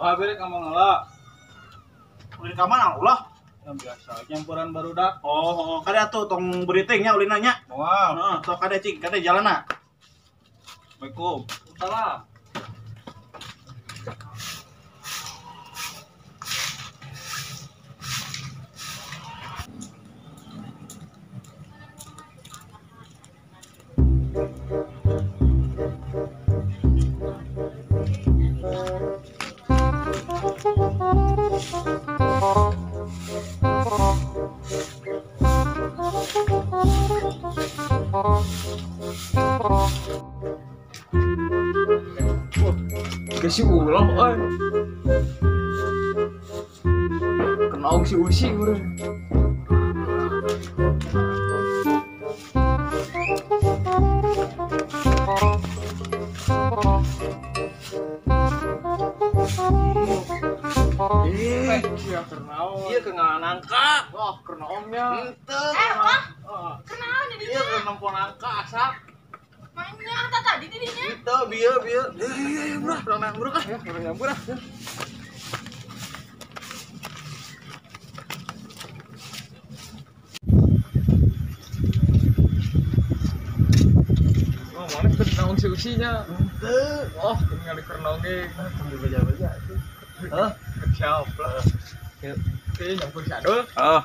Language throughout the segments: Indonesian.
Wah, beri kamu ngelak. Ulin ka mana ulah? Yang biasa campuran barudak. Oh, kada tuh tong beritingnya ulin nanya. Wow. Heeh, sok kada cing, kada jalanna. Assalamualaikum. Salam. Kasih ulang, oi. Kenal si Usi, bro. Iya, kernaon. Iya, kenal nangka. Wah, kena omnya. Henteu. Wah, kenal nih Iya, dia. kenal nangka asap. Mainnya tadi didinya. Itu bieu. Iya, murah. Kurang nambur kah? Ya, kurang nambur ah. Oh, mana kenal si Usinya? Henteu. Wah, tinggal di kenal ge. Tunggu beja-beja tuh. Hah? Siap lah. Oke, nyampur sadul. Oh.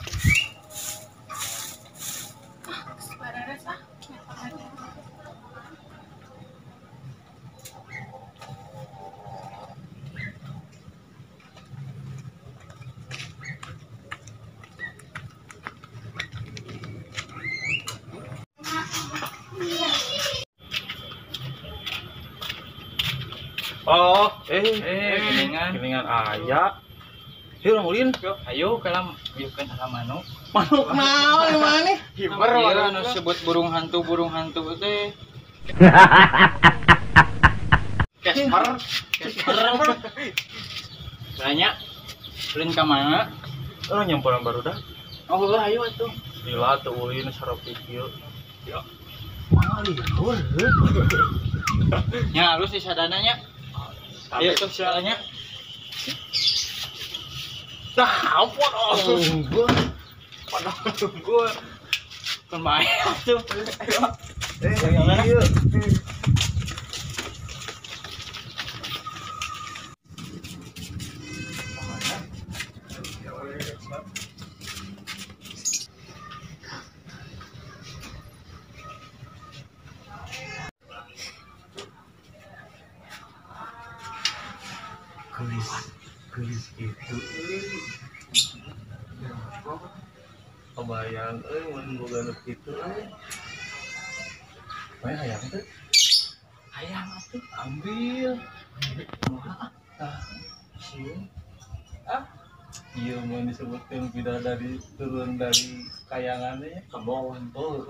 Beres ah. Oh, Geningan ayah. Hiu orang ulin. Ayo kalam yeukeun manuk. Manuk naon di mana nih? Hiber wae anu sebut burung hantu teh. Casper. Tanya ulin ka mana? Oh, nyampuran barudak. Oh, ayo atuh. Gila tuh ulin sarap kieu. Ya. Nya halus di sadananya. Ayo tuh sialanya. Dah, ampun. Tunggu. Padahal tunggu. Kan bahaya tuh. Iya. Gelis gitu. Kebayang, mun boga nu kitu. Bae hayang teh. Hayang atuh. Ambil. Kumaha? Sieun. Iya mau disebutkan bidadari turun dari kayangannya ke bawah tuh.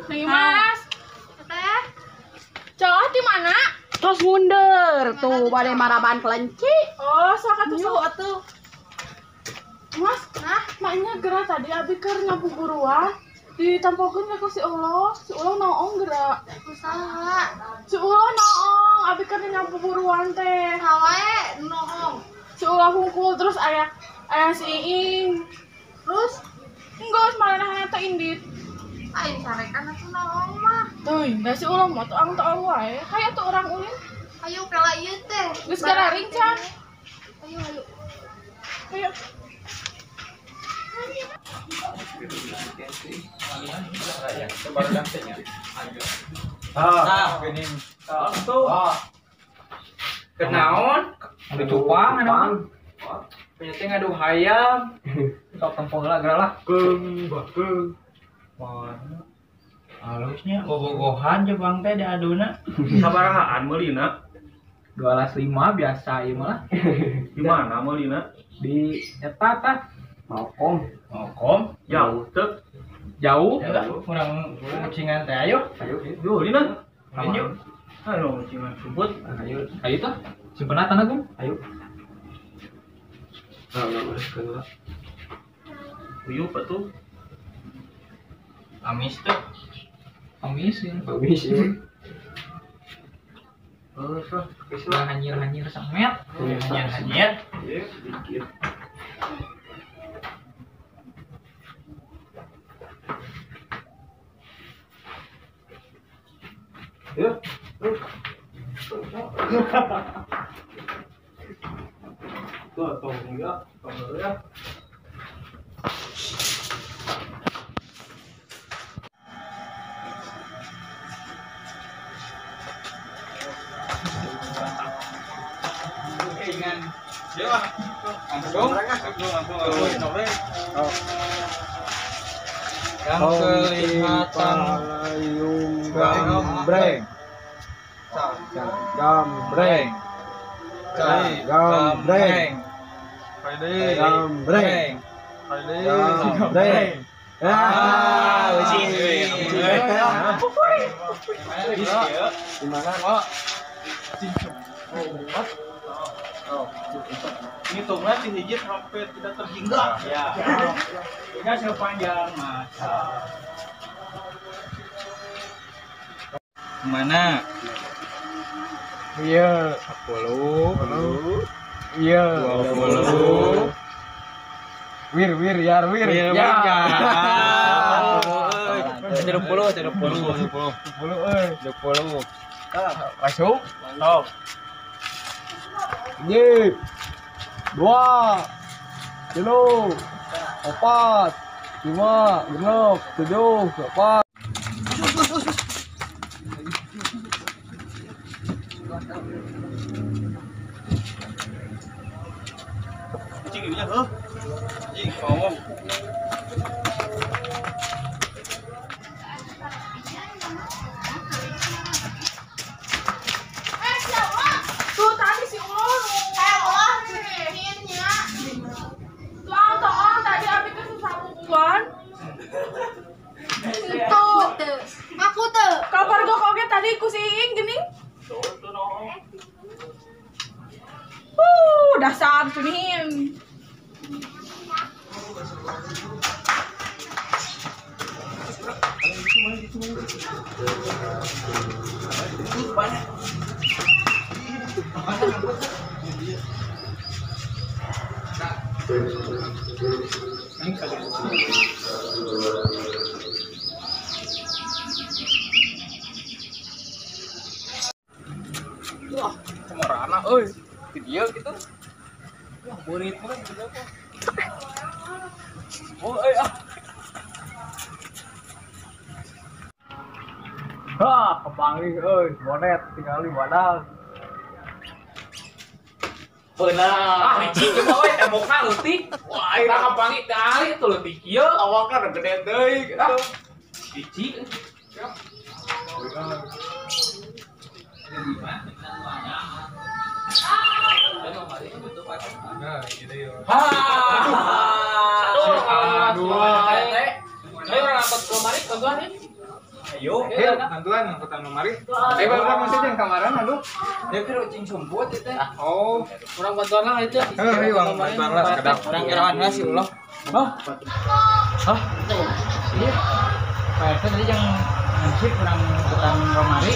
Nih Mas. Teh. Cowok di mana? Tos mundur tuh bade maraban kelenci. Oh, sok atuh. Mas, maknya gerak tadi abi keur nyapu buruan. Ditampokeun ka si Allah. Si Allah naong gerak. Usaha. Si Allah naong abi keur nyapu buruan teh. Hawae noong. Si Allah hungkul terus aya si Iing. Terus enggeus maranehna teh indit. Aing sarekan atuh noong mah. Tuh, da si Allah mah tuang wae. Hayu tuh orang ulin. Ayo pela ieu teh. Geus gararing can. Ayo. Hayu. Gening. Kenaon? Anu cupang anu. Penting ngadu hayam. Sok tempong lah gerak lah. Mana? Halusnya bobogohan Jepang teh di aduna. Sabarahaan meulina? 12.5 biasa ieu mah. Di mana meulina? Di eta tah Malkom. Jauh teh. Jauh? Kurang kucingan teh ayo. Yo, dina. Ayo. Ayo, cuman sebut. Ayo. Ayo tuh. Simpen tanah Gung. Ayo. Nah, uruskeun lah. Uyup atuh. Amis tuh. Amis ya. Oh, sudah hanyir sangat. Hanyir. Iya, sedikit. Ya. Tuh, tolong ya, tolong ya. Dengan Ya, langsung yang kelihatan Gambreng. Gambreng. Gambreng. Gambreng. Gambreng. Gimana kok? ngitungnya si hiji sampai tidak terhingga. Ya. Hingga sepanjang masa. Mana? Iya. 10. Iya. 20. Wir ya. 30. Masuk. Stop. Ini 2 3 4 5 6 7 8. Cing ibunya heuh. Cing ngomong. Tuh tadi si Ulun. Ceriinnya. Tuang tadi abi ke sesamuan. Itu. Aku tuh. Kabar gua koge tadi ku si Iing geuning. Dasar cunin. Wah, kemarahan euy. Video gitu. Wah, burit mah gitu apa? Oh, Kepanggih euy, monet tinggal di badan. benar. Cing coba we tembokna leutik. Wah, eta kapangi kali tuh leutik ieu awakna gede deui gitu. Biji. Ayo rapat kemari bantuan ya. Ayo, Bantuan angkutan lemari. Bang masih jeung kamaran aduh. dia kira cing sumput itu. Oh, Kurang bantuan lah itu. Heuh, Bang, bantuan lah sekedap. Kurang kirawan lah si Allah. Hah? Iya. Pak RT tadi yang ngasih kurang hutan romari.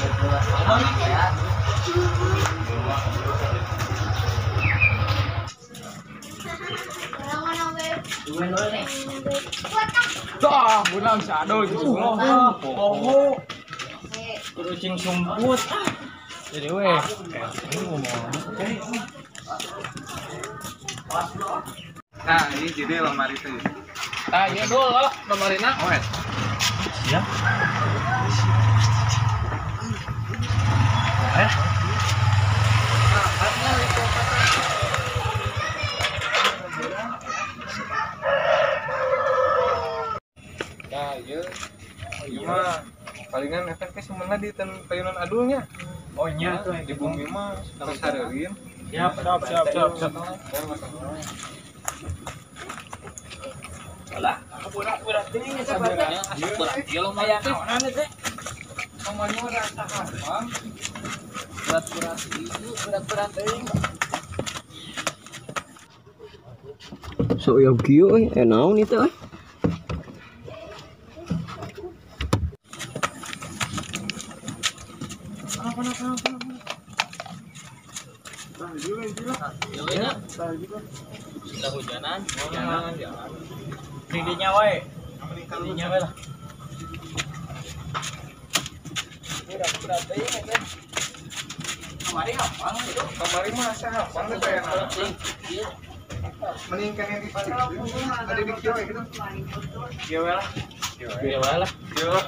Dah, bunang sadol gitu. Oh. Kudu cing sumput. Jadi we, ini ngomong. Nah, ini jadi lemari teh. Ah, iya dulu romarina. Oh, Siap. nah, iya. Mah palingan efeknya semuanya di tayunan adulnya. Oh iya tuh Di bumi mah harus hareulin. Siap. Alah, berat ini sebenarnya. Berat ya lumayan naonan teh. Semuanya udah tahan, Bang. Berat itu, berat teuing. So ya kieu euy, naon itu euy? Ya, kita hujanan, jangan. Tingginya wae. Tingginya wae lah. Berat deui ya. Kemarin hafal itu. Kemarin mah saya hafal teh pengen. Mending kan yang di pasar ada di kieu gitu. Kieu lah. Ya wae lah. Kieu lah.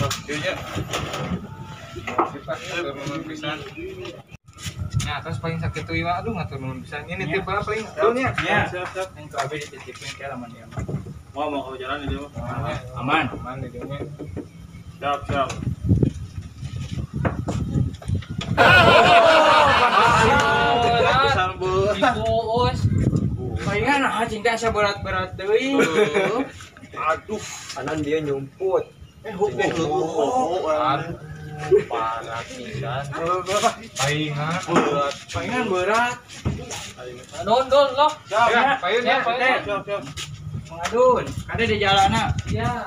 Oh, kieu nya. Sifat turun pisan. Nah, terus paling sakit tuh iwa, aduh ngatur nuhun pisan. Ini tipe paling turunnya. Ya. Siap. Yang kabeh dititipin ke laman dia. Mau ke jalan itu. Aman. Aman di dinya. Siap. Sambut. Diuus. Palingan nah cinta asa berat-berat deui. Aduh. Kanan dia nyumput. Parah pisan. Palingan berat. Don loh. Siap, payunnya. Siap. Mengadun, ada di jalanan. Iya.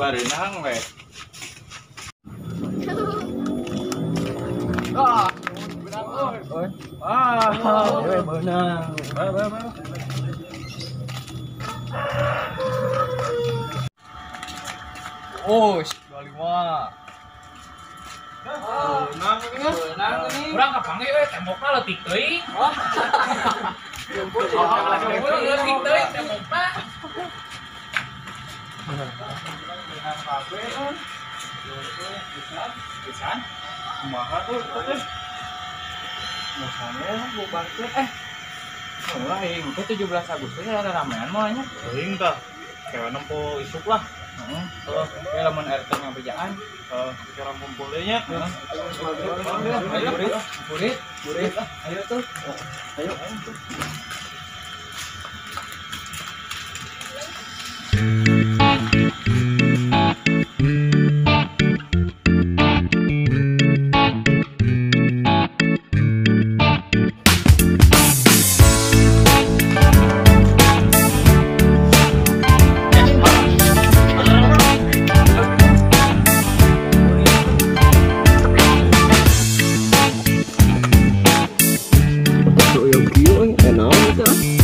Barenang we. Benang. Oh, 25. Benang ini. Urang kapanggih we tembokna leutik teuing. Wah. Leutik teuing tembokna. Pisan. Kumaha tuh teh? Misalnya bubar teh Wah, itu 17 Agustus ada ramean moalnya. Teuing tah. Kayak nempo isuk lah. Heeh. Ya lamun RT ngabejaan. Sekarang kumpul deui nya. Ayo, burit. Ayo tuh. Ayo. Yo, enak gitu.